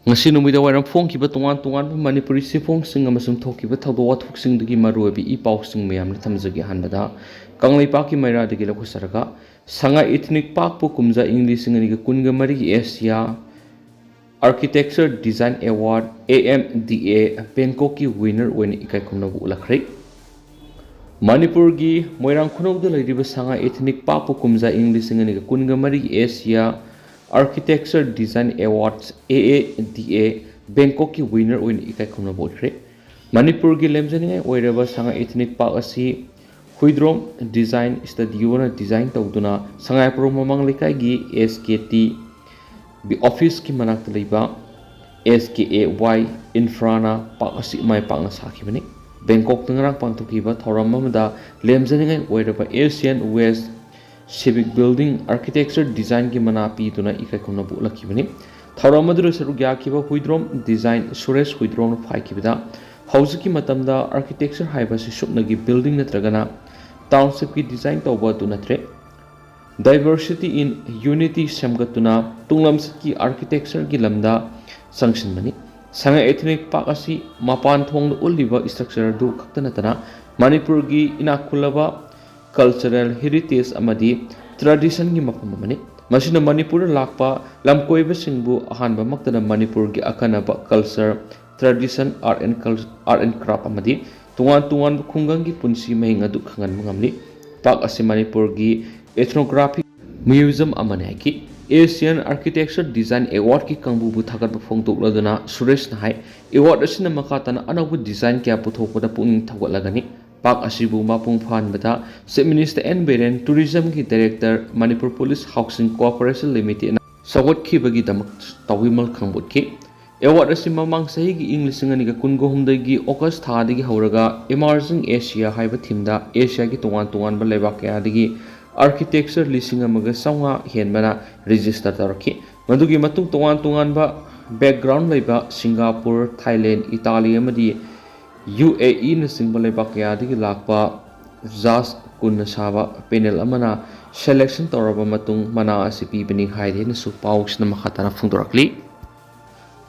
ngasi numida wairam phongkiba tongan manipuri sifong amasung thokiba thawdo wathok dagi maruabi I pausing mayam thamjagi hanbada kanglai paki maira dagi lakhusaraga sanga ethnic park pu kumja english ngani kunga mari asia architecture design award AMDA Bangkok ki winner oina ikai khumna bu lakhrai Manipur gi moirang khunau da lairiba sanga ethnic park pu kumja english ngani kunga mari asia Architecture Design Awards AADA Bangkok ki winner oin ikai khumna bokhre Manipur gi lemjani oiraba sanga ethnic park asi Huidrom Design Studio na design tawduna sangai pro mamang lekai gi SKT bi office ki manakta leiba SKAY Infrana park asi mai park na sakhibani Bangkok tangrang pangthokiba thoram amada lemjani oiraba Asian West Civic Building Architecture Design ki mana pi tuna ikai khumna bu lakhibani thauramadu saru gya kiba Huidrom Design Suresh Huidrom phai kibida hausuki matamda architecture haiba si supnagi building natragana township ki design tawba tu natre diversity in unity samgatuna tunglamsi ki architecture ki lamda sanction mani sanga ethnic park asi mapan thong uliba structure du khaktana tana Manipur gi inakulaba cultural heritage amadi tradition gi mafam amani masina Manipur lakpa lamkoiba singbu ahanba maktana Manipur gi akanaba culture tradition art and craft amadi tungan khungang gi punsi mahinga du khangan mangamni pak asi Manipur gi ethnographic museum amani ki Asian Architecture Design Award ki kangbu bu thagat phongtok laduna Suresh nahai award asina makatana anabu design kya puthokpada puning thawalagani Pak asibu mapung phan bata Chief Minister N Beren Tourism ki Director Manipur Police Housing Corporation Limited sawat ki bagi damak tawimal khangbut ki award asi mamang sahi gi English ngani ga kungo humdai gi August tha dagi hauraga Emerging Asia haiba thimda Asia ki tongan ba leba kya dagi architecture lising amaga sawnga henbana register tarki madugi matung tongan ba background leba Singapore Thailand Italy amadi UAE na singbal leibakya digi lakpa jazz kun saba panel amana selection toraba matung mana asi pibani haide na su paus na makhatana phungdorakli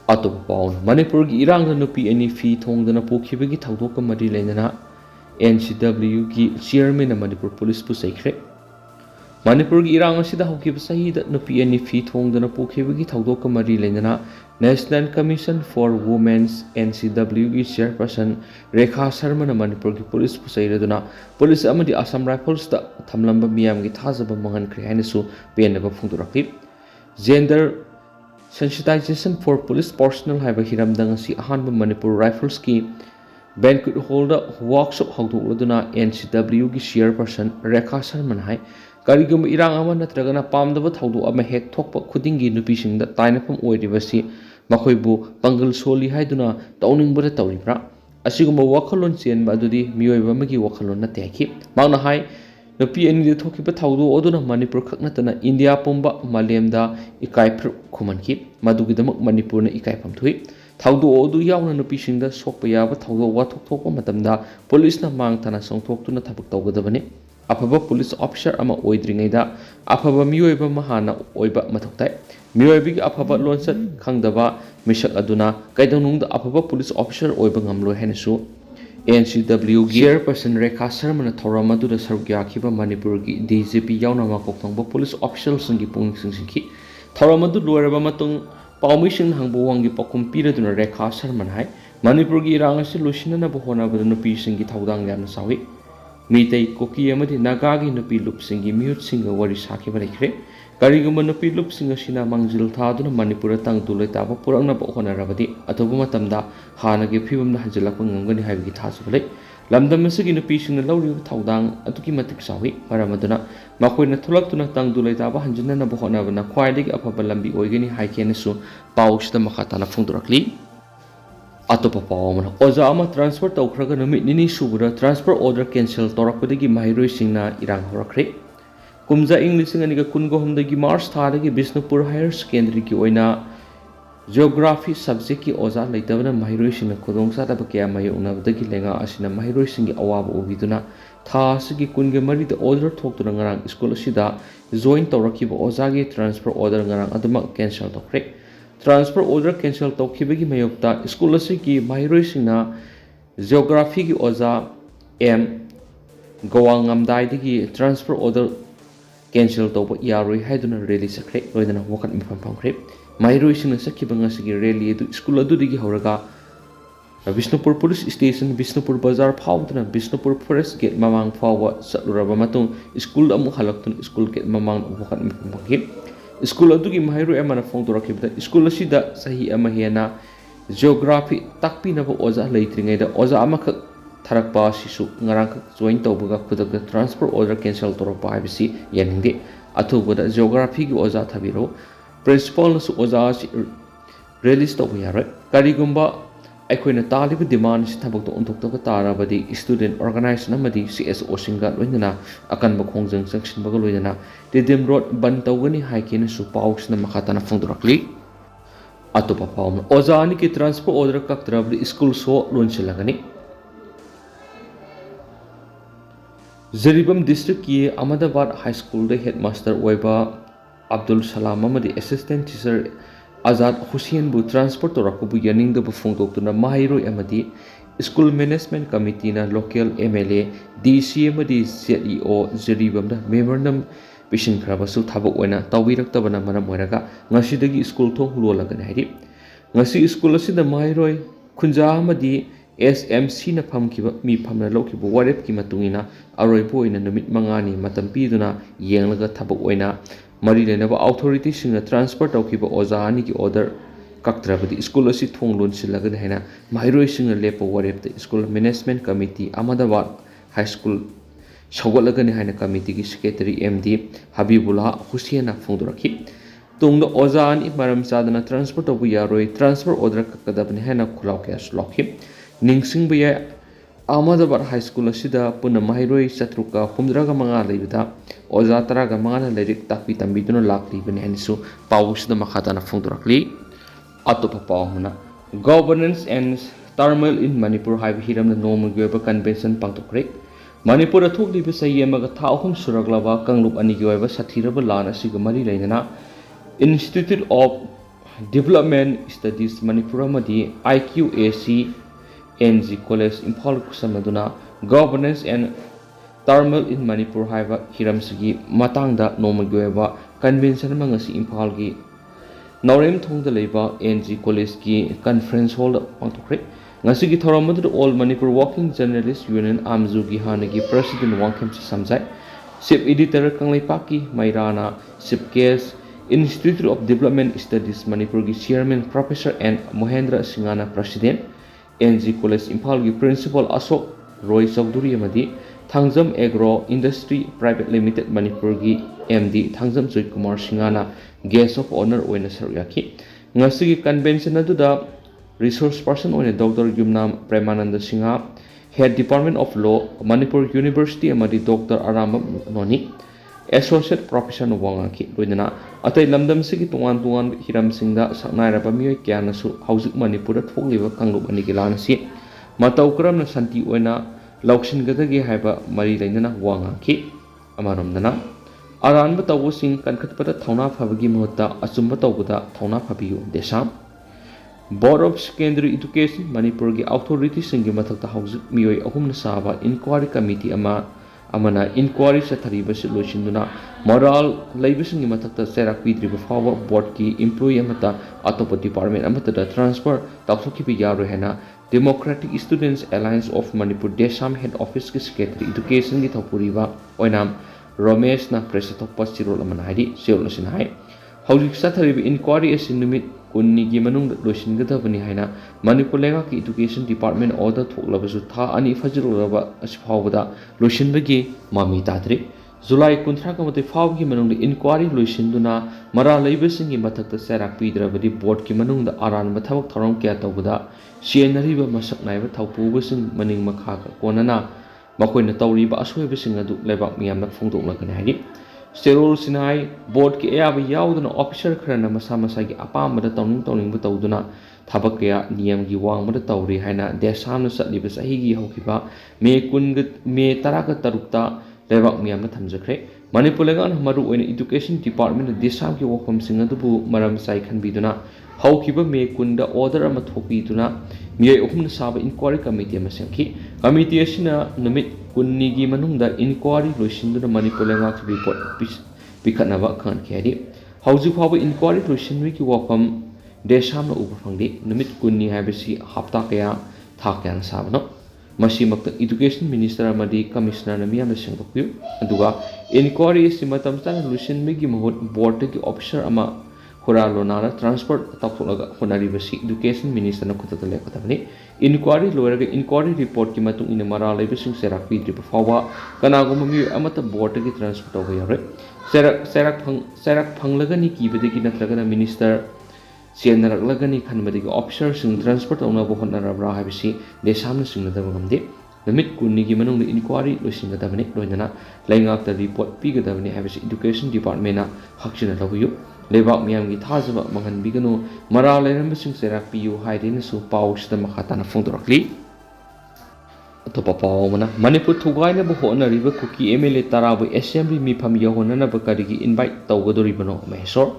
atop paun Manipur gi irang na nupi ani fi thongdana pokhibagi thawdok mari leinana NCW gi chairman na Manipur Police pu saikre Manipur gi irang asida hokib sahida nupi ani fi thongdana pokhibagi thawdok mari leinana National Commission for Women's NCW ki chairperson Rekha Sharma na Manipur ki police pusairaduna police amadi Assam Rifles da thamlamba miyam gi thajaba mangan khri haina su penaba phungdurakli gender sensitization for police personnel haiba hiramdang si ahanba Manipur Rifles ki banquet hall da workshop hawdokladuna NCW ki chairperson Rekha Sharma hai karigum irang ama natragana pamdaba thawdo ama hek thokpa khudingi nupi singda tainapam oiribasi makoibu pangal soli haiduna tawningbara tawribra asigumba wakhalon chen ba adudi miyoiba magi wakhalon na teki mangna hai nupi ani de thokiba thawdo oduna Manipur khaknatana India pumba malemda ikai phru khumanki madugidamak Manipur na ikai pamthui thawdo odu yauna nupi singda sokpa yaba thawdo wathok thokpa matamda police na mangthana songthoktuna thabak tawgadabani afaba police officer ama oidringaida afaba miyoiba mahana oiba mathoktai miyoibigi afaba lonsat khangdaba misak aduna kaidonungda afaba police officer oiba ngamlo henesu NCW chairperson Rekha Sharma na thorama du da sarugya khiba Manipur gi DGP yauna ma kokthongba police officials singi pung singki thorama du loiraba matung pawmising hangbo wangi pakum piraduna Rekha Sharma hai Manipur gi rangasi lusina na bohona badunu pi singi thawdang yamna sawi Mitei koki amadi nagagi nupi lup singi mute singa wari saki balikre kariguma nupi lup singa sina mangjil thaduna Manipura tang dulai taba purang na bohona rabadi atobu matamda hana ge phibam na hanjilak ngangani haibagi thasu balai lamdam masigi nupi singa lawri thawdang atuki matik sawi paramaduna makoina thulaktuna tang dulai taba hanjina na bohona bana khwaidagi afaba lambi oigani haikenesu pawsda makhatana phungdurakli Atopa pawamana oja ama transfer tawkhraga numit nini subura transfer order cancel torakpadagi mahiroi singna irang horakre kumja English ngani ga kungo humdagi March thadagi Bisnupur Higher Secondary ki oina geography subject ki oja leitabana mahiroi singna khudong sataba kya mayunabdagi lenga asina mahiroi singi awaba obiduna tha asigi kunge mari da order thoktuna ngarang school asida join tawrakiba oja gi transfer order ngarang aduma cancel tokre transfer order cancel तौखिबगी मयोक्ता school की माहिरोइसिंगना geography की ओजा एम गवांगमदाइदगी transfer order cancel तौब यारोई हाइदुना रैली सख्रे लोइदना वखत मिफम फंख्रे माहिरोइसिंगना सखिबा ngasi रैली अदु स्कूल अदुदगी हौरगा बिष्णुपुर पुलिस स्टेशन बिष्णुपुर बाजार फाउदना बिष्णुपुर फॉरेस्ट गेट ममांग फाउवा चलुरबा मतुंग स्कूल अमु हलक्तुन स्कूल गेट ममांग वखत मिफम फंखि स्कूल अदुगी माहिरो एमना फोंदोरखिबदा स्कूल असिदा सही अमा हेना जियोग्राफी ताकपिनबो ओजा लेत्रिङैदा ओजा अमखक थरकपा Sissu ngarang join tawbaga khudakda transfer order cancel torpa habisi yaningde athubada geography gi oja thabiro principal su oja si release tawba yare karigumba aikoina talibu demand si thabak to ontok to tarabadi student organization amadi CSO singa loinana akan ba khongjang section baga loinana tedim road ban tawgani haikina su pausna makhatana phongdorakli atopa paum oja ani ki transfer order kaktrabdi school so lonchilagani Jiribam district की Ahmedabad high school headmaster ओइबा अब्दुल सलाम अमदी assistant teacher Azad Hussain बु transfer तोरकबु यानिंगदबु फोंदोक्तुना माहिरोय अमदी school management committee ना लोकल MLA DC अमदी CEO जरीबम मेमोरेंडम पिसिनख्राबसु थाबक ओइना तौबिरक्तबना मरम ओइरगा ngasi स्कूल थों लोलगने हाइदि ngasi स्कूल असिदा माहिरोय खुंजा अमदी SMC na phamkiba mi phamna lokibu warep ki matungina aroi boina numit mangani matam piduna yenglaga thabak oina mari lenaba authority singa transfer tawkiba oja ani ki order kaktrabadi school asi thonglon silaga haina mairoi singa lepo warep the school management committee Ahmedabad high school sawalaga ne haina committee ki secretary MD Habibullah Hussain phongdorakhi tungda oja ani maram sadana transfer tawu yaroi transfer order kakadabni haina khulaw ke slokhi ningsing baya Ahmedabad high school asida puna mahiroi satruka humdraga manga leibida oja taraga manga lerik takpi tambiduna lakli bani hanisu pawusda makhatana phongdorakli atopa pawmuna governance and turmoil in Manipur high hiramna normal goba convention pangtokre Manipur athokli ba sayi amaga thahum suraglaba kanglup ani goba sathiraba lan asiga mari leinana Institute of Development Studies Manipur amadi IQAC NG College Imphal kusamaduna governance and turmoil in Manipur haiba hiramsigi matangda nomagoeba convention mangasi Imphal gi Naurem thongda leiba NG College ki conference hall pangthokre ngasigi thoramadu all Manipur working journalist union amzu gi hanagi president wangkhem samjai chief editor kanglaipak ki mairana chief case Institute of Development Studies Manipur gi chairman professor and Mohendra Singhana president NG College Imphal gi principal Ashok Roy Chowdhury amadi Thangjam Agro Industry Private Limited Manipur gi MD Thangjam Joy Kumar Singhana guest of honor oina saryaki ngasi gi convention aduda resource person oina Dr. Yumnam Premananda Singha Head Department of Law Manipur University amadi Dr. Arambam Noni Associate Professor Wangaki loidana atai lamdam sigi tungan hiram singda saknairaba mioi kyanasu haujik Manipur thokliba kanglup ani gilanasi matau kramna santi oina lauksin gadagi haiba mari lainana wangaki amaromdana aranba tawusing kankhatpada thauna phabagi mohta achumba tawbuda thauna phabiyu desam Board of Secondary Education Manipur gi authority singi mathakta haujik mioi ahumna saba inquiry committee amana inquiry sathariba solutionuna moral laibisingi mathakta serak pidriba fawa board ki employee amata atopa department amata transfer tawthokki yaru hena Democratic Students Alliance of Manipur Desam head office ki secretary education gi thapuriba oinam Ramesh na presatokpa sirol amana haidi seolasin hai haulik sathariba inquiry asin numit kunni gi manung loisin gadabani haina Manipur lega ki education department order thoklabasu tha ani fajirulaba asfawda loisin bagi mami tadri July 13 ka mate faw gi manung inquiry loisin duna mara leibasing gi mathakta serak pidrabadi board ki manung da aran mathabak thorom kya tawda sienariba masak naiba thawpubasing maning makha ka konana makoina tawriba asoibasing adu lebak miyamna phongdoklagani haidi Sterol Sinai board ki ayaba yauduna officer kharana masa masa gi apamada tawning bu tawduna thabak kya niyam gi wangmada tawri haina desamna satliba sahi gi hokiba me taraka tarukta lebak miyamna thamjakre Manipur legan maru oina education department desam ki wafam singa dubu maram sai khanbiduna ꯍꯧꯈꯤꯕ ꯃꯦ 10ꯗ order ꯑꯃ ꯊꯣꯛꯄꯤꯗꯨꯅ ꯃꯤꯑꯣꯏ 3ꯅ ꯁꯥꯕ enquiry committee ꯑꯃ ꯁꯦꯝꯈꯤ꯫ Committee ꯑꯁꯤꯅ ꯅꯨꯃꯤꯠ 10ꯅꯤꯒꯤ ꯃꯅꯨꯡꯗ enquiry ꯂꯣꯏꯁꯤꯟꯗꯨꯅ Manipur ꯂꯩꯉꯥꯛꯀꯤ ꯔꯤꯄꯣꯔꯠ ꯄꯤꯈꯠꯅꯕ ꯈꯪꯍꯟꯈꯤ ꯍꯥꯏꯔꯤ ꯍꯧꯖꯤꯛ ꯐꯥꯎꯕ ꯏꯟꯀ꯭ꯋꯥꯔꯤ ꯂꯣꯏꯁꯤꯟꯕꯒꯤ ꯋꯥꯐꯝ ꯗꯦꯁꯥꯝꯅ ꯎꯕ ꯐꯪꯗꯦ꯫ ꯅꯨꯃꯤꯠ 10ꯅꯤ ꯍꯥꯏꯕꯁꯤ ꯍꯞꯇꯥ ꯀꯌꯥ ꯊꯥ ꯀꯌꯥꯅ ꯁꯥꯕꯅꯣ? ꯃꯁꯤꯃꯛꯇ ꯏꯗꯨꯀꯦꯁꯟ ꯃꯤꯅꯤꯁꯇꯔ ꯑꯃꯗꯤ ꯀꯃꯤꯁꯅꯔꯅ ꯃꯤꯌꯥꯝꯅ ꯁꯦꯡꯗꯣꯛꯄꯤꯌꯨ꯫ ꯑꯗꯨꯒ ꯏꯟꯀ꯭ꯋꯥꯔꯤ ꯑꯁꯤ ꯃꯇꯝ ꯆꯥꯅ ꯂꯣꯏꯁꯤꯟꯕꯒꯤ ꯃꯍꯨꯠ ꯕꯣꯔꯗꯇꯒꯤ ꯑꯣꯐꯤꯁꯔ ꯑꯃ ꯍꯨꯔꯥ ꯂꯣꯟꯅꯥꯅ ꯇ꯭ꯔꯥꯟꯁꯐꯔ ꯇꯧꯊꯣꯛꯂꯒ ꯍꯣꯠꯅꯔꯤꯕꯁꯤ ꯏꯗꯨꯀꯦꯁꯟ ꯃꯤꯅꯤꯁꯇꯔꯅ ꯈꯨꯠꯇ ꯂꯦꯞꯀꯗꯕꯅꯤ꯫ ꯏꯟꯀ꯭ꯋꯥꯔꯤ ꯂꯣꯏꯔꯒ ꯏꯟꯀ꯭ꯋꯥꯔꯤ ꯔꯤꯄꯣꯔꯠꯀꯤ ꯃꯇꯨꯡ ꯏꯟꯅ ꯃꯔꯥꯜ ꯂꯩꯕꯁꯤꯡ ꯆꯩꯔꯥꯛ ꯄꯤꯗ꯭ꯔꯤꯕ ꯐꯥꯎꯕ ꯀꯅꯥꯒꯨꯝꯕ ꯃꯤꯑꯣꯏ ꯑꯃꯠꯇ ꯕꯣꯔꯗꯇꯒꯤ ꯇ꯭ꯔꯥꯟꯁꯐꯔ ꯇꯧꯕ ꯌꯥꯔꯣꯏ꯫ ꯆꯩꯔꯥꯛ ꯐꯪꯂꯒꯅꯤ ꯀꯤꯕꯗꯒꯤ ꯅꯠꯇ꯭ꯔꯒꯅ ꯃꯤꯅꯤꯁꯇꯔ ꯆꯦꯟꯅꯔꯛꯂꯒꯅꯤ ꯈꯟꯕꯗꯒꯤ ꯑꯣꯐꯤꯁꯔꯁꯤꯡ ꯇ꯭ꯔꯥꯟꯁꯐꯔ ꯇꯧꯅꯕ ꯍꯣꯠꯅꯔꯕ꯭ꯔꯥ ꯍꯥꯏꯕꯁꯤ ꯗꯦꯁꯥꯝꯅ ꯆꯤꯡꯅꯗꯕ ꯉꯝꯗꯦ꯫ ꯅꯨꯃꯤꯠ 10ꯅꯤꯒꯤ ꯃꯅꯨꯡꯗ ꯏꯟꯀ꯭ꯋꯥꯔꯤ ꯂꯣꯏꯁꯤꯟꯒꯗꯕꯅꯤ ꯂꯣꯏꯅꯅ ꯂꯩꯉꯥꯛꯇ ꯔꯤꯄꯣꯔꯠ ꯄꯤꯒꯗꯕꯅꯤ ꯍꯥꯏꯕꯁꯤ ꯏꯗꯨꯀꯦꯁꯟ ꯗꯤꯄꯥꯔꯠꯃꯦꯟꯠꯅ ꯍꯛꯆꯤꯟꯅ ꯂꯧꯕꯤꯌꯨ꯫ ꯂꯩꯕꯥꯛ ꯃꯤꯌꯥꯝꯒꯤ ꯊꯥꯖꯕ ꯃꯥꯡꯍꯟꯕꯤꯒꯅꯨ, ꯃꯔꯥꯜ ꯂꯩꯔꯝꯕꯁꯤꯡ ꯆꯩꯔꯥꯛ ꯄꯤꯌꯨ ꯍꯥꯏꯗꯨꯅꯁꯨ ꯄꯥꯎꯁꯤꯗ ꯃꯈꯥ ꯇꯥꯅ ꯐꯣꯡꯗꯣꯔꯛꯂꯤ꯫ ꯑꯇꯣꯞꯄ ꯄꯥꯎ ꯑꯃꯅ ꯃꯅꯤꯄꯨꯔ ꯊꯨꯒꯥꯏꯅꯕ ꯍꯣꯠꯅꯔꯤꯕ ꯀꯨꯀꯤ MLA 10ꯕꯨ ꯑꯦꯁꯦꯝꯕ꯭ꯂꯤ ꯃꯤꯐꯝ ꯌꯧꯍꯟꯅꯅꯕ ꯀꯔꯤꯒꯤ ꯏꯟꯚꯥꯏꯠ ꯇꯧꯒꯗꯣꯔꯤꯕꯅꯣ? ꯃꯍꯦꯁꯣꯔ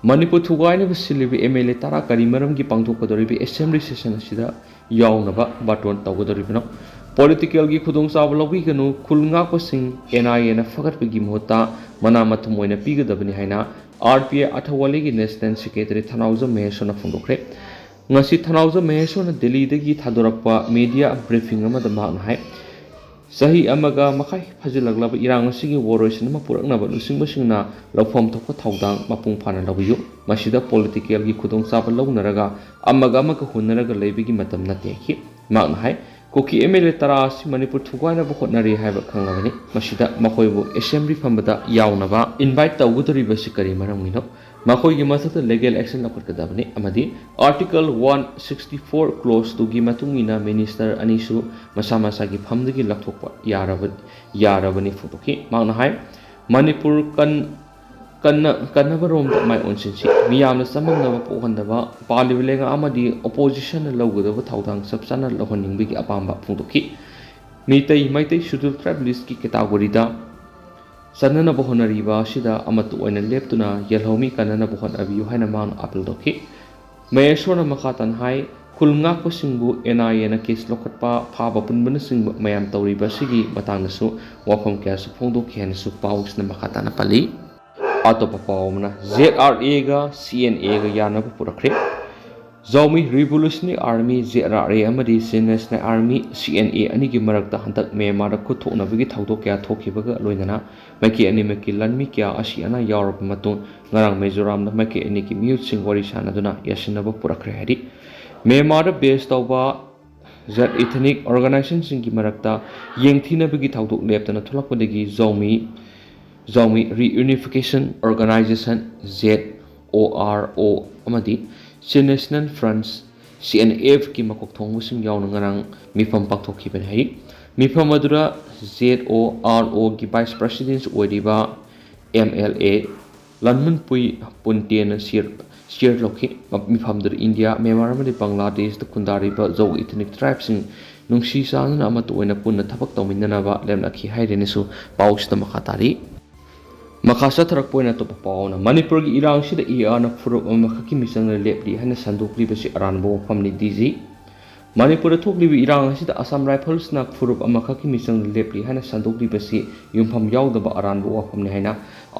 ꯃꯅꯤꯄꯨꯔ ꯊꯨꯒꯥꯏꯅꯕ ꯁꯤꯜꯂꯤꯕ MLA 10 ꯀꯔꯤ ꯃꯔꯝꯒꯤ ꯄꯥꯡꯊꯣꯛꯀꯗꯧꯔꯤꯕ ꯑꯦꯁꯦꯝꯕ꯭ꯂꯤ ꯁꯦꯁꯟ ꯑꯁꯤꯗ ꯌꯥꯎꯅꯕ ꯕꯥꯇꯣꯟ ꯇꯧꯒꯗꯧꯔꯤꯕꯅꯣ? ꯄꯣꯂꯤꯇꯤꯀꯦꯜꯒꯤ ꯈꯨꯗꯣꯡꯆꯥꯕ ꯂꯧꯕꯤꯒꯅꯨ, ꯈꯨꯜ ꯉꯥꯛꯄꯁꯤꯡ NIAꯅ ꯐꯒꯠꯄꯒꯤ ꯃꯍꯨꯠꯇ ꯃꯅꯥ ꯃꯊꯨꯝ ꯑꯣꯏꯅ ꯄꯤꯒꯗꯕꯅꯤ ꯍꯥꯏꯅ RPI ꯑꯊꯧꯋꯥꯂꯤꯒꯤ ꯅꯦꯁꯅꯦꯜ ꯁꯦꯀ꯭ꯔꯦꯇꯔꯤ ꯊꯅꯥꯎꯖꯝ ꯃꯍꯦꯁꯣꯔꯅ ꯐꯣꯡꯗꯣꯛꯈ꯭ꯔꯦ꯫ ꯉꯁꯤ ꯊꯅꯥꯎꯖꯝ ꯃꯍꯦꯁꯣꯔꯅ ꯗꯤꯜꯂꯤꯗꯒꯤ ꯊꯥꯗꯣꯔꯛꯄ ꯃꯤꯗꯤꯌꯥ ꯕ꯭ꯔꯤꯐꯤꯡ ꯑꯃꯗ ꯃꯍꯥꯛꯅ ꯍꯥꯏ ꯆꯍꯤ ꯑꯃꯒ ꯃꯈꯥꯏ ꯐꯥꯖꯤꯜꯂꯛꯂꯕ ꯏꯔꯥꯡ ꯑꯁꯤꯒꯤ ꯋꯥꯔꯣꯏꯁꯤꯟ ꯑꯃ ꯄꯨꯔꯛꯅꯕ ꯂꯨꯆꯤꯡꯕꯁꯤꯡꯅ ꯂꯧꯐꯝ ꯊꯣꯛꯄ ꯊꯧꯗꯥꯡ ꯃꯄꯨꯡ ꯐꯥꯅ ꯂꯧꯕꯤꯌꯨ꯫ ꯃꯁꯤꯗ ꯄꯣꯂꯤꯇꯤꯀꯦꯜꯒꯤ ꯈꯨꯗꯣꯡꯆꯥꯕ ꯂꯧꯅꯔꯒ ꯑꯃꯒ ꯍꯨꯟꯅꯔꯒ ꯂꯩꯕꯒꯤ ꯃꯇꯝ ꯅꯠꯇꯦ ꯍꯥꯏꯈꯤ꯫ ꯃꯍꯥꯛꯅ ꯍꯥꯏ ꯀꯨꯀꯤ MLA 10 ꯑꯁꯤ ꯃꯅꯤꯄꯨꯔ ꯊꯨꯒꯥꯏꯅꯕ ꯍꯣꯠꯅꯔꯤ ꯍꯥꯏꯕ ꯈꯪꯂꯕꯅꯤ꯫ ꯃꯁꯤꯗ ꯃꯈꯣꯏꯕꯨ ꯑꯦꯁꯦꯝꯕ꯭ꯂꯤ ꯐꯝꯕꯗ ꯌꯥꯎꯅꯕ ꯏꯟꯚꯥꯏꯠ ꯇꯧꯒꯗꯧꯔꯤꯕꯁꯤ ꯀꯔꯤ ꯃꯔꯝꯒꯤꯅꯣ? ꯃꯈꯣꯏꯒꯤ ꯃꯊꯛꯇ ꯂꯤꯒꯦꯜ ꯑꯦꯛꯁꯟ ꯂꯧꯈꯠꯀꯗꯕꯅꯤ ꯑꯃꯗꯤ ꯑꯥꯔꯇꯤꯀꯜ 164 ꯀ꯭ꯂꯣꯖ 2ꯒꯤ ꯃꯇꯨꯡ ꯏꯟꯅ ꯃꯤꯅꯤꯁꯇꯔ ꯑꯅꯤꯁꯨ ꯃꯁꯥ ꯃꯁꯥꯒꯤ ꯐꯝꯗꯒꯤ ꯂꯧꯊꯣꯛꯄ ꯌꯥꯔꯕꯅꯤ ꯐꯣꯡꯗꯣꯛꯈꯤ꯫ ꯃꯍꯥꯛꯅ ꯍꯥꯏ ꯃꯅꯤꯄꯨꯔ ꯀꯟꯅꯕꯔꯣꯝꯗ ꯃꯥꯏ ꯑꯣꯟꯁꯤꯟꯁꯤ, ꯃꯤꯌꯥꯝꯅ ꯆꯃꯝꯅꯕ ꯄꯣꯛꯍꯟꯗꯕ, ꯄꯥꯜꯂꯤꯕ ꯂꯩꯉꯥꯛ ꯑꯃꯗꯤ ꯑꯣꯄꯣꯖꯤꯁꯟꯅ ꯂꯧꯒꯗꯕ ꯊꯧꯗꯥꯡ ꯆꯞ ꯆꯥꯅ ꯂꯧꯍꯟꯅꯤꯡꯕꯒꯤ ꯑꯄꯥꯝꯕ ꯐꯣꯡꯗꯣꯛꯈꯤ꯫ ꯃꯩꯇꯩ ꯁꯦꯗ꯭ꯌꯨꯜ ꯇ꯭ꯔꯥꯏꯕ ꯂꯤꯁꯠꯀꯤ ꯀꯦꯇꯥꯒꯣꯔꯤꯗ ꯆꯟꯅꯅꯕ ꯍꯣꯠꯅꯔꯤꯕ ꯑꯁꯤꯗ ꯑꯃꯠꯇ ꯑꯣꯏꯅ ꯂꯦꯞꯇꯨꯅ ꯌꯦꯜꯍꯧꯃꯤ ꯀꯟꯅꯅꯕ ꯍꯣꯠꯅꯕꯤꯌꯨ ꯍꯥꯏꯅ ꯃꯍꯥꯛꯅ ꯑꯥꯄꯤꯜ ꯇꯧꯈꯤ꯫ ꯃꯍꯦꯁꯣꯔꯅ ꯃꯈꯥ ꯇꯥꯅ ꯍꯥꯏ ꯈꯨꯜ ꯉꯥꯛꯄꯁꯤꯡꯕꯨ NIAꯅ ꯀꯦꯁ ꯂꯧꯈꯠꯄ, ꯐꯥꯕ ꯄꯨꯟꯕꯅꯆꯤꯡꯕ ꯃꯌꯥꯝ ꯇꯧꯔꯤꯕ ꯑꯁꯤꯒꯤ ꯃꯇꯥꯡꯗꯁꯨ ꯋꯥꯐꯝ ꯀꯌꯥꯁꯨ ꯐꯣꯡꯗꯣꯛꯈꯤ ꯍꯥꯏꯅꯁꯨ ꯄꯥꯎꯁꯤꯅ ꯃꯈꯥ ꯇꯥꯅ ꯄꯜꯂꯤ꯫ ꯑꯇꯣꯞꯄ ꯄꯥꯎ ꯑꯃꯅ ZRAꯒ CNAꯒ ꯌꯥꯅꯕ ꯄꯨꯔꯛꯈ꯭ꯔꯦ꯫ ꯖꯧꯃꯤ ꯔꯤꯚꯣꯂꯨꯁꯅꯔꯤ ꯑꯥꯔꯃꯤ ZRA ꯑꯃꯗꯤ ꯅꯦꯁꯅꯦꯜ ꯑꯥꯔꯃꯤ CNA ꯑꯅꯤꯒꯤ ꯃꯔꯛꯇ ꯍꯟꯗꯛ ꯃ꯭ꯌꯥꯟꯃꯥꯔꯗ ꯈꯨꯠ ꯊꯣꯛꯅꯕꯒꯤ ꯊꯧꯗꯣꯛ ꯀꯌꯥ ꯊꯣꯛꯈꯤꯕꯒ ꯂꯣꯏꯅꯅ ꯃꯥꯏꯀꯩ ꯑꯅꯤꯃꯛꯀꯤ ꯂꯥꯟꯃꯤ ꯀꯌꯥ ꯑꯁꯤ ꯑꯅꯥ ꯌꯥꯎꯔꯕ ꯃꯇꯨꯡ ꯉꯔꯥꯡ ꯃꯤꯖꯣꯔꯥꯝꯗ ꯃꯥꯏꯀꯩ ꯑꯅꯤꯒꯤ ꯃꯤꯍꯨꯠꯁꯤꯡ ꯋꯥꯔꯤ ꯁꯥꯅꯗꯨꯅ ꯌꯥꯁꯤꯟꯅꯕ ꯄꯨꯔꯛꯈ꯭ꯔꯦ ꯍꯥꯏꯔꯤ꯫ ꯃ꯭ꯌꯥꯟꯃꯥꯔꯗ ꯕꯦꯖ ꯇꯧꯕ ꯏꯊꯅꯤꯛ ꯑꯣꯔꯒꯅꯥꯏꯖꯦꯁꯟꯁꯤꯡꯒꯤ ꯃꯔꯛꯇ ꯌꯦꯡꯊꯤꯅꯕꯒꯤ ꯊꯧꯗꯣꯛ ꯂꯦꯞꯇꯅ ꯊꯣꯛꯂꯛꯄꯗꯒꯤ ꯖꯧꯃꯤ ꯔꯤꯌꯨꯅꯤꯐꯤꯀꯦꯁꯟ ꯑꯣꯔꯒꯅꯥꯏꯖꯦꯁꯟ ZORO ꯑꯃꯗꯤ ꯅꯦꯁꯅꯦꯜ ꯐ꯭ꯔꯟꯠ CNF-ꯀꯤ ꯃꯀꯣꯛ ꯊꯣꯡꯕꯁꯤꯡ ꯌꯥꯎꯅ ꯉꯔꯥꯡ ꯃꯤꯐꯝ ꯄꯥꯡꯊꯣꯛꯈꯤꯕꯅꯤ ꯍꯥꯏꯔꯤ꯫ ꯃꯤꯐꯝ ꯑꯗꯨꯗ ZOROꯒꯤ ꯚꯥꯏꯁ ꯄ꯭ꯔꯁꯤꯗꯦꯟꯠ ꯑꯣꯏꯔꯤꯕ MLA ꯂꯟꯃꯟꯄꯨꯏ ꯄꯨꯟꯇꯦꯅ ꯁꯤꯌꯔ ꯂꯧꯈꯤ꯫ ꯃꯤꯐꯝꯗꯨꯗ ꯏꯟꯗꯤꯌꯥ, ꯃ꯭ꯌꯥꯟꯃꯥꯔ ꯑꯃꯗꯤ ꯕꯪꯒ꯭ꯂꯥꯗꯦꯁꯇ ꯈꯨꯟꯗꯥꯔꯤꯕ ꯖꯧ ꯏꯊꯅꯤꯛ ꯇ꯭ꯔꯥꯏꯕꯁꯤꯡ ꯅꯨꯡꯁꯤ ꯆꯥꯟꯅꯅ ꯑꯃꯠꯇ ꯑꯣꯏꯅ ꯄꯨꯟꯅ ꯊꯕꯛ ꯇꯧꯃꯤꯟꯅꯅꯕ ꯂꯦꯞꯅꯈꯤ ꯍꯥꯏꯔꯦꯅꯁꯨ ꯄꯥꯎꯁꯤꯗ ꯃꯈꯥ ꯇꯥꯔꯤ꯫ ꯃꯈꯥ ꯆꯠꯊꯔꯛꯄ ꯑꯣꯏꯅ ꯑꯇꯣꯞꯄ ꯄꯥꯎꯅ ꯃꯅꯤꯄꯨꯔꯒꯤ ꯏꯔꯥꯡꯁꯤꯗ EARꯅ ꯐꯨꯔꯨꯞ ꯑꯃꯈꯛꯀꯤ ꯃꯤꯆꯪꯗ ꯂꯦꯞꯂꯤ ꯍꯥꯏꯅ ꯁꯟꯗꯣꯛꯂꯤꯕꯁꯤ ꯑꯔꯥꯟꯕ ꯋꯥꯐꯝꯅꯤ꯫ DG ꯃꯅꯤꯄꯨꯔꯗ ꯊꯣꯛꯂꯤꯕ ꯏꯔꯥꯡ ꯑꯁꯤꯗ ꯑꯁꯥꯝ ꯔꯥꯏꯐꯜꯁꯅ ꯐꯨꯔꯨꯞ ꯑꯃꯈꯛꯀꯤ ꯃꯤꯆꯪꯗ ꯂꯦꯞꯂꯤ ꯍꯥꯏꯅ ꯁꯟꯗꯣꯛꯂꯤꯕꯁꯤ ꯌꯨꯝꯐꯝ ꯌꯥꯎꯗꯕ ꯑꯔꯥꯟꯕ ꯋꯥꯐꯝꯅꯤ ꯍꯥꯏꯅ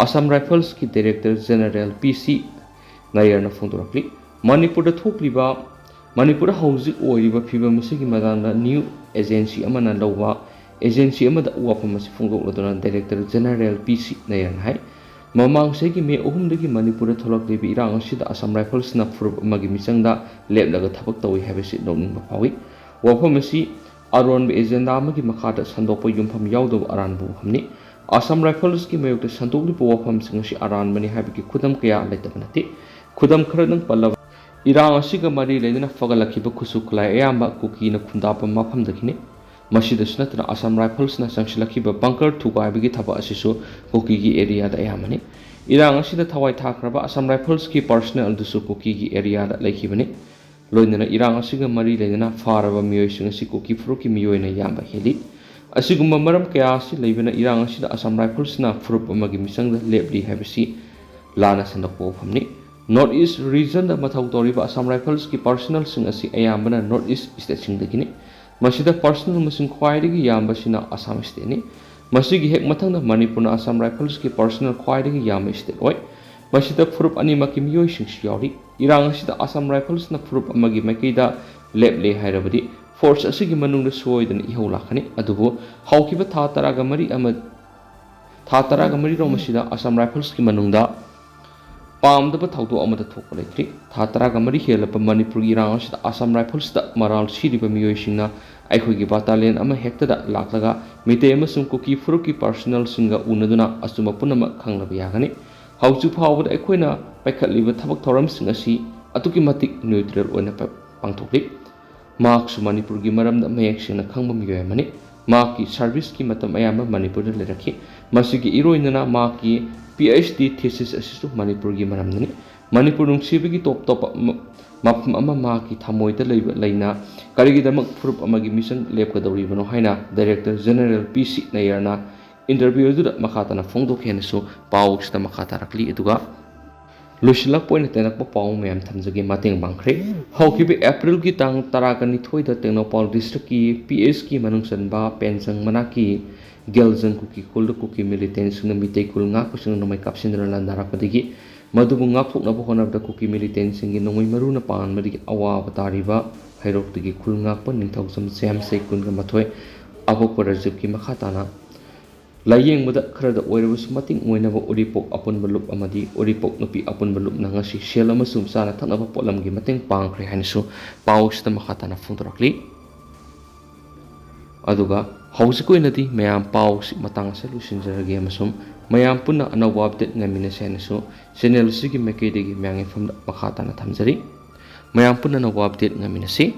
ꯑꯁꯥꯝ ꯔꯥꯏꯐꯜꯁꯀꯤ ꯗꯥꯏꯔꯦꯛꯇꯔ ꯖꯦꯅꯔꯦꯜ PC ꯅꯌꯔꯅ ꯐꯣꯡꯗꯣꯛꯂꯤ꯫ ꯃꯅꯤꯄꯨꯔꯗ ꯍꯧꯖꯤꯛ ꯑꯣꯏꯔꯤꯕ ꯐꯤꯚꯝ ꯑꯁꯤꯒꯤ ꯃꯇꯥꯡꯗ ꯅ꯭ꯌꯨ ꯑꯦꯖꯦꯟꯁꯤ ꯑꯃꯗ ꯋꯥꯐꯝ ꯑꯁꯤ ꯐꯣꯡꯗꯣꯛꯂꯗꯨꯅ ꯗꯥꯏꯔꯦꯛꯇꯔ ꯖꯦꯅꯔꯦꯜ PC ꯅꯌꯔꯅ ꯍꯥꯏ ꯃꯃꯥꯡ ꯆꯍꯤꯒꯤ ꯃꯦ 3ꯗꯒꯤ ꯃꯅꯤꯄꯨꯔꯗ ꯊꯣꯛꯂꯛꯂꯤꯕ ꯏꯔꯥꯡ ꯑꯁꯤꯗ ꯑꯁꯥꯝ ꯔꯥꯏꯐꯜꯁꯅ ꯐꯨꯔꯨꯞ ꯑꯃꯒꯤ ꯃꯤꯆꯪꯗ ꯂꯦꯞꯂꯒ ꯊꯕꯛ ꯇꯧꯏ ꯍꯥꯏꯕꯁꯤ ꯅꯣꯛꯅꯤꯡꯕ ꯐꯥꯎꯏ꯫ ꯋꯥꯐꯝ ꯑꯁꯤ ꯑꯔꯣꯟꯕ ꯑꯦꯖꯦꯟꯗꯥ ꯑꯃꯒꯤ ꯃꯈꯥꯗ ꯁꯟꯗꯣꯛꯄ ꯌꯨꯝꯐꯝ ꯌꯥꯎꯗꯕ ꯑꯔꯥꯟꯕ ꯋꯥꯐꯝꯅꯤ꯫ ꯑꯁꯥꯝ ꯔꯥꯏꯐꯜꯁꯀꯤ ꯃꯥꯌꯣꯛꯇ ꯁꯟꯗꯣꯛꯂꯤꯕ ꯋꯥꯐꯝꯁꯤꯡ ꯑꯁꯤ ꯑꯔꯥꯟꯕꯅꯤ ꯍꯥꯏꯕꯒꯤ ꯈꯨꯗꯝ ꯀꯌꯥ ꯂꯩꯇꯕ ꯅꯠꯇꯦ꯫ ꯈꯨꯗꯝ ꯈꯔꯗꯪ ꯄꯜꯂꯕ ꯏꯔꯥꯡ ꯑꯁꯤꯒ ꯃꯔꯤ ꯂꯩꯅꯅ ꯐꯒꯠꯂꯛꯈꯤꯕ ꯈꯨꯠꯁꯨ ꯈꯨꯠꯂꯥꯏ ꯑꯌꯥꯝꯕ ꯀꯨꯀꯤꯅ ꯈꯨꯟꯗꯥꯕ ꯃꯐꯝꯗꯒꯤꯅꯤ꯫ ꯃꯁꯤꯗꯁꯨ ꯅꯠꯇꯅ ꯑꯁꯥꯝ ꯔꯥꯏꯐꯜꯁꯅ ꯆꯪꯁꯤꯜꯂꯛꯈꯤꯕ ꯕꯪꯀꯔ ꯊꯨꯒꯥꯏꯕꯒꯤ ꯊꯕꯛ ꯑꯁꯤꯁꯨ ꯀꯨꯀꯤꯒꯤ ꯑꯦꯔꯤꯌꯥꯗ ꯑꯌꯥꯝꯕꯅꯤ꯫ ꯏꯔꯥꯡ ꯑꯁꯤꯗ ꯊꯋꯥꯏ ꯊꯥꯈ꯭ꯔꯕ ꯑꯁꯥꯝ ꯔꯥꯏꯐꯜꯁꯀꯤ ꯄꯥꯔꯁꯣꯅꯦꯜ ꯑꯗꯨꯁꯨ ꯀꯨꯀꯤꯒꯤ ꯑꯦꯔꯤꯌꯥꯗ ꯂꯩꯈꯤꯕꯅꯤ꯫ ꯂꯣꯏꯅꯅ ꯏꯔꯥꯡ ꯑꯁꯤꯒ ꯃꯔꯤ ꯂꯩꯅꯅ ꯐꯥꯔꯕ ꯃꯤꯑꯣꯏꯁꯤꯡ ꯑꯁꯤ ꯀꯨꯀꯤ ꯐꯨꯔꯨꯞꯀꯤ ꯃꯤꯑꯣꯏꯅ ꯌꯥꯝꯕ ꯍꯦꯜꯂꯤ꯫ ꯑꯁꯤꯒꯨꯝꯕ ꯃꯔꯝ ꯀꯌꯥ ꯑꯁꯤ ꯂꯩꯕꯅ ꯏꯔꯥꯡ ꯑꯁꯤꯗ ꯑꯁꯥꯝ ꯔꯥꯏꯐꯜꯁꯅ ꯐꯨꯔꯨꯞ ꯑꯃꯒꯤ ꯃꯤꯆꯪꯗ ꯂꯦꯞꯂꯤ ꯍꯥꯏꯕꯁꯤ ꯂꯥꯟꯅ ꯁꯟꯗꯣꯛꯄ ꯋꯥꯐꯝꯅꯤ꯫ North East region da mathau toriba Assam Rifles ki personnel sing asi ayambana North East state sing dagini masida personnel masing khwaidagi yamba sina Assam state ni masigi hek mathangna Manipur Assam Rifles ki personnel khwaidagi yamba state oi masida furup ani maki miyoi sing siyauri irang asida Assam Rifles na furup amagi makeida leble hairabadi force asigi manungda soidan ihau lakhani adubu haukiba tha taraga mari ro masida Assam Rifles ki manungda पामदब थौदो अमद थोक लेथ्री था तरागा मरी help Manipur की रांग से Assam rifles द मराल सिरिब मियोइसिंगना अखोगी बाटालियन अमा हेक्तदा लाखलगा मिते अमसुम कुकी फुरुक की पर्सनल सिंगा उनदुना असुम पुनम खंगलब यागनी हौजु फावद अखोइना पैखलिब थबक थोरम सिंग असि अतुकी मतिक न्यूट्रल ओइना पांथोकलि मार्क्स मणिपुर की मरम द मयक सिंगना खंगब मियोयमनी मार्क की सर्विस की मतम अयाम मणिपुर द लेरखि मसिगी इरोइनना मार्क की PhD thesis asisu Manipur gi maramnani Manipur nungsibigi top mapam ama ma ki thamoida leina karigi damak furup amagi mission lep ka dawri bano haina Director General PC Nayarna interview du makhatana phongdok henasu paw sta makhata rakli eduga lushila point tenak paw mem thamjagi mateng bangkhre haukibi April ki tang tarakani thoida Tenopal district ki PS ki manungsan ba pensang manaki Gelzang kuki kulda kuki militant suna mitay kul nga kusung namay kapsin na narapadigi madubong nga pok na bukonab da kuki militant singi namay maru na paan madigi awa batariba hayrok digi kul nga pa ning tausam siyam say kun ka matoy abok parajib ki makhatana layeng muda krada oirabus mating oinaba uripok apun balup amadi uripok nupi apun balup na nga si siyala masum sana tanaba polam gi mating pang kri hanisu paus ta makhatana fungturakli aduga hausikoi nati mayam pau si matang sa lusinjarage amasum mayam punna anawa update ngamina senasu channel sigi mekedi gi myang ifam makhatana thamjari mayam punna anawa update ngamina si